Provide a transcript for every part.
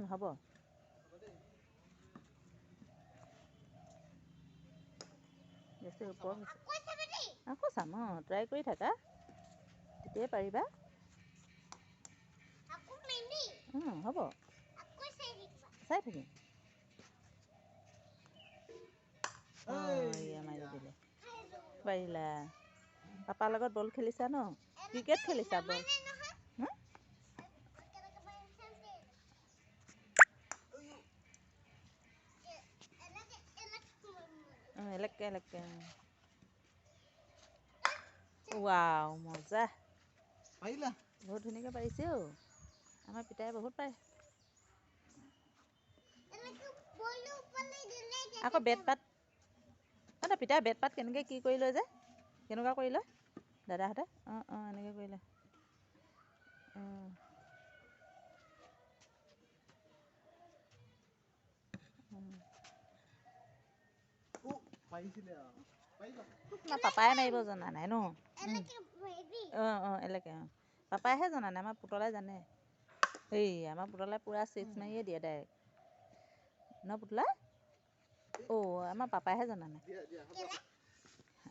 হ'ব গেছৰ ওপৰত আকৌ চাম ট্ৰাই কৰি থাকা তেতিয়াই পাৰিবা হ'ব চাই থাকিম মাৰি দিলে পাৰিলা পাপাৰ লগত বল খেলিছা ন ক্ৰিকেট খেলিছা বল এলেকে ৱাও মজা পাৰিলা বহুত ধুনীয়াকৈ পাৰিছে আমাৰ পিতাই বহুত পাৰে আকৌ বেট পাত পিতাই বেট পাত কেনেকৈ কি কৰি লয় যে কেনেকুৱা কৰি লয় দাদাহঁতে এনেকৈ কৰি লয় আমাৰ পাপাই মাৰিব জনা নাই ন এলেকে পাপাইহে জনা নাই আমাৰ পুতলাই জানে আমাৰ পুতলাই পূৰা ছিক্স মাৰিয়ে দিয়ে ডাইৰেক্ট ন পুতলা আমাৰ পাপাইহে জনা নাই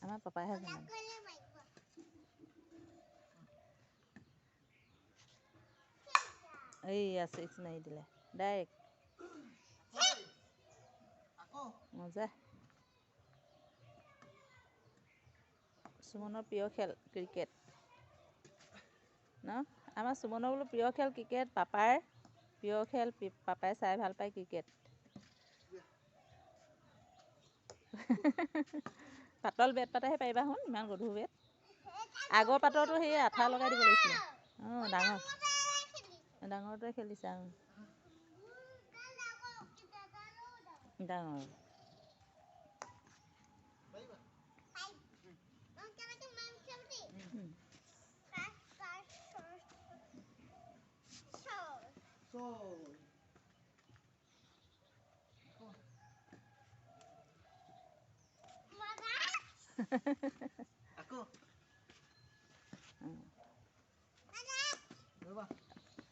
আমাৰ পাপাইহে জনা নাই ছিক্স মাৰি দিলে ডাইৰেক্ট মজা সুমনৰ প্ৰিয় খেল ক্ৰিকেট ন আমাৰ সুমনৰ বোলো প্ৰিয় খেল ক্ৰিকেট পাপাৰ প্ৰিয় খেল পাপাই চাই ভাল পায় ক্ৰিকেট পাতল বেট পাতেহে পাৰিবা শুন ইমান গধুৰ বেট আগৰ পাতৰটো সেই আঠা লগাই দিব লাগিছিলে ডাঙৰটোৱে খেলিছা ডাঙৰ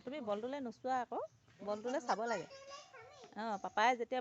তুমি বলটোলৈ নোচোৱা আকৌ বলটোলৈ চাব লাগে পাপাই যেতিয়া